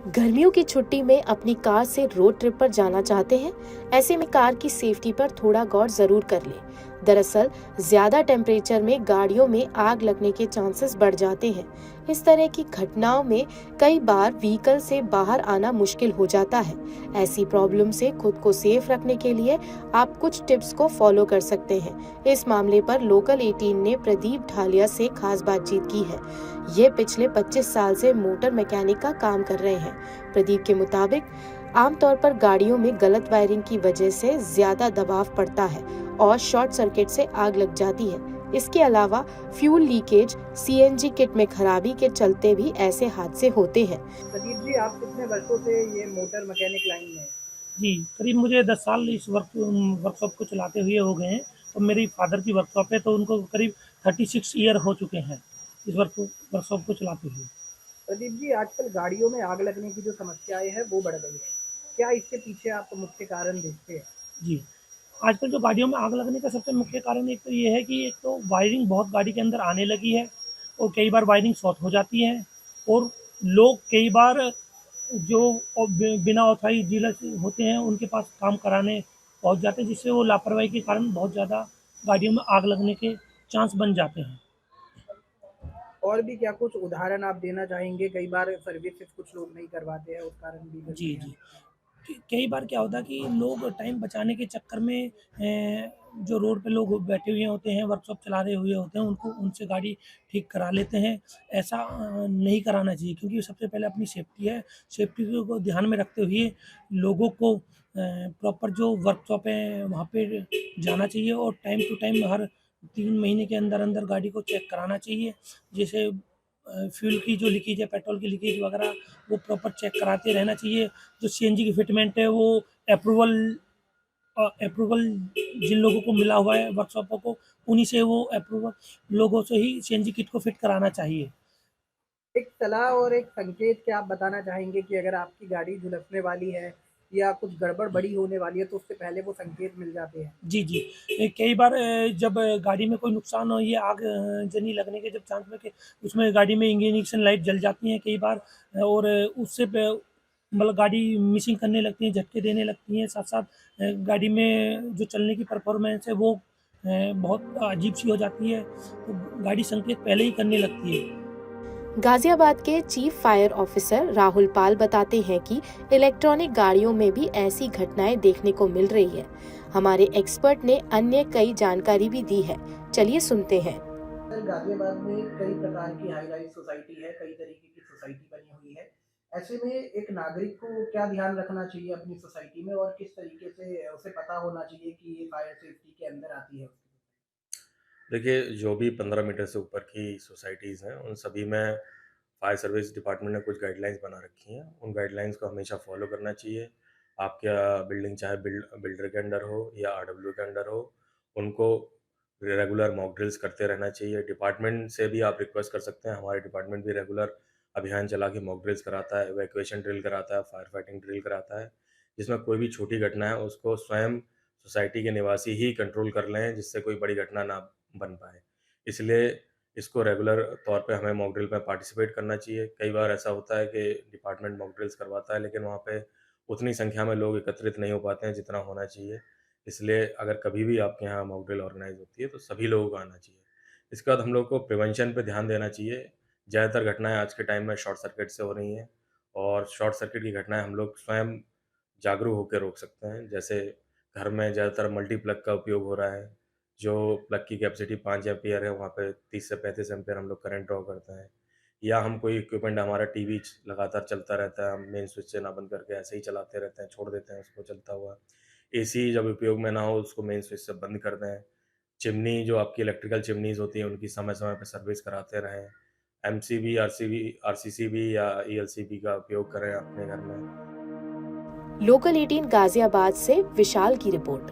गर्मियों की छुट्टी में अपनी कार से रोड ट्रिप पर जाना चाहते हैं? ऐसे में कार की सेफ्टी पर थोड़ा गौर जरूर कर लें। दरअसल ज्यादा टेम्परेचर में गाड़ियों में आग लगने के चांसेस बढ़ जाते हैं। इस तरह की घटनाओं में कई बार व्हीकल से बाहर आना मुश्किल हो जाता है। ऐसी प्रॉब्लम से खुद को सेफ रखने के लिए आप कुछ टिप्स को फॉलो कर सकते हैं। इस मामले पर लोकल 18 ने प्रदीप ढालिया से खास बातचीत की है। ये पिछले 25 साल से मोटर मैकेनिक का काम कर रहे हैं। प्रदीप के मुताबिक आमतौर पर गाड़ियों में गलत वायरिंग की वजह से ज्यादा दबाव पड़ता है और शॉर्ट सर्किट से आग लग जाती है। इसके अलावा फ्यूल लीकेज, सीएनजी किट में खराबी के चलते भी ऐसे हादसे होते हैं। प्रदीप जी, आप कितने वर्षों से ये मोटर मैकेनिक लाइन में हैं? जी, करीब मुझे 10 साल इस वर्कशॉप को चलाते हुए हो गए हैं। तो मेरी फादर की वर्कशॉप है, तो उनको करीब 36 ईयर हो चुके हैं इस वर्कशॉप को चलाते हुए। प्रदीप जी, आजकल गाड़ियों में आग लगने की जो समस्याएं हैं वो बढ़ गई है। क्या इसके पीछे आप मुख्य कारण देखते हैं? जी, आजकल जो गाड़ियों में आग लगने का सबसे मुख्य कारण एक तो ये है कि एक तो वायरिंग बहुत गाड़ी के अंदर आने लगी है और कई बार वायरिंग शॉर्ट हो जाती है और लोग कई बार जो बिना ऑथराइज डीलर होते हैं उनके पास काम कराने पहुंच जाते हैं, जिससे वो लापरवाही के कारण बहुत ज़्यादा गाड़ियों में आग लगने के चांस बन जाते हैं। और भी क्या कुछ उदाहरण आप देना चाहेंगे? कई बार सर्विसेज कुछ लोग नहीं करवाते हैं, उस कारण भी जी गलतियाँ। जी कई बार क्या होता है कि लोग टाइम बचाने के चक्कर में जो रोड पे लोग बैठे हुए होते हैं, वर्कशॉप चला रहे हुए होते हैं, उनको उनसे गाड़ी ठीक करा लेते हैं। ऐसा नहीं कराना चाहिए, क्योंकि सबसे पहले अपनी सेफ्टी है। सेफ्टी को ध्यान में रखते हुए लोगों को प्रॉपर जो वर्कशॉप है वहाँ पे जाना चाहिए और टाइम टू टाइम हर 3 महीने के अंदर अंदर गाड़ी को चेक कराना चाहिए। जैसे फ्यूल की जो लीकेज है, पेट्रोल की लीकेज वगैरह, वो प्रॉपर चेक कराते रहना चाहिए। जो सीएनजी की फिटमेंट है वो अप्रूवल अप्रूवल जिन लोगों को मिला हुआ है वर्कशॉपों को, उन्हीं से वो अप्रूवल लोगों से ही सीएनजी किट को फिट कराना चाहिए। एक सलाह और एक संकेत क्या आप बताना चाहेंगे कि अगर आपकी गाड़ी झुलसने वाली है या कुछ गड़बड़ बड़ी होने वाली है तो उससे पहले वो संकेत मिल जाते हैं? जी जी कई बार जब गाड़ी में कोई नुकसान हो, ये आग जनी लगने के जब चांस में कि उसमें गाड़ी में इग्निशन लाइट जल जाती हैं कई बार, और उससे मतलब गाड़ी मिसिंग करने लगती है, झटके देने लगती हैं। साथ साथ गाड़ी में जो चलने की परफॉर्मेंस है वो बहुत अजीब सी हो जाती है, तो गाड़ी संकेत पहले ही करने लगती है। गाजियाबाद के चीफ फायर ऑफिसर राहुल पाल बताते हैं कि इलेक्ट्रॉनिक गाड़ियों में भी ऐसी घटनाएं देखने को मिल रही है। हमारे एक्सपर्ट ने अन्य कई जानकारी भी दी है। चलिए सुनते हैं। सर, गाजियाबाद में कई प्रकार की हाई राइज सोसाइटी है, कई तरीके की सोसाइटी बनी हुई है। ऐसे में एक नागरिक को क्या ध्यान रखना चाहिए अपनी सोसाइटी में और किस तरीके से उसे पता होना चाहिए कि ये फायर सेफ्टी के अंदर आती है? देखिए, जो भी 15 मीटर से ऊपर की सोसाइटीज़ हैं, उन सभी में फायर सर्विस डिपार्टमेंट ने कुछ गाइडलाइंस बना रखी हैं। उन गाइडलाइंस को हमेशा फ़ॉलो करना चाहिए। आपका बिल्डिंग चाहे बिल्डर के अंडर हो या आरडब्ल्यू के अंडर हो, उनको रेगुलर मॉक ड्रिल्स करते रहना चाहिए। डिपार्टमेंट से भी आप रिक्वेस्ट कर सकते हैं। हमारे डिपार्टमेंट भी रेगुलर अभियान चला के मॉक ड्रिल्स कराता है, इवैक्यूएशन ड्रिल कराता है, फायर फाइटिंग ड्रिल कराता है, जिसमें कोई भी छोटी घटना है, उसको स्वयं सोसाइटी के निवासी ही कंट्रोल कर लें, जिससे कोई बड़ी घटना ना बन पाए। इसलिए इसको रेगुलर तौर पे हमें मॉक ड्रिल में पार्टिसिपेट करना चाहिए। कई बार ऐसा होता है कि डिपार्टमेंट मॉक ड्रिल्स करवाता है, लेकिन वहाँ पे उतनी संख्या में लोग एकत्रित नहीं हो पाते हैं जितना होना चाहिए। इसलिए अगर कभी भी आपके यहाँ मॉक ड्रिल ऑर्गेनाइज़ होती है, तो सभी लोगों को आना चाहिए। इसके बाद हम लोग को प्रिवेंशन पे ध्यान देना चाहिए। ज़्यादातर घटनाएँ आज के टाइम में शॉर्ट सर्किट से हो रही हैं, और शॉर्ट सर्किट की घटनाएँ हम लोग स्वयं जागरूक होकर रोक सकते हैं। जैसे घर में ज़्यादातर मल्टीप्लग का उपयोग हो रहा है, जो प्लग की कैपेसिटी 5 एम्पीयर है, वहाँ पे 30 से 35 एम्पीयर हम लोग करंट ड्रॉ करते हैं। या हम कोई इक्विपमेंट, हमारा टीवी लगातार चलता रहता है, हम मेन स्विच से ना बंद करके ऐसे ही चलाते रहते हैं, छोड़ देते हैं उसको चलता हुआ। एसी जब उपयोग में ना हो, उसको मेन स्विच से बंद कर दें। चिमनी, जो आपकी इलेक्ट्रिकल चिमनीज़ होती हैं, उनकी समय-समय पे सर्विस कराते रहें। एमसीबी, आरसीसीबी या ईएलसीबी का उपयोग करें अपने घर में। लोकल 18 गाजियाबाद से विशाल की रिपोर्ट।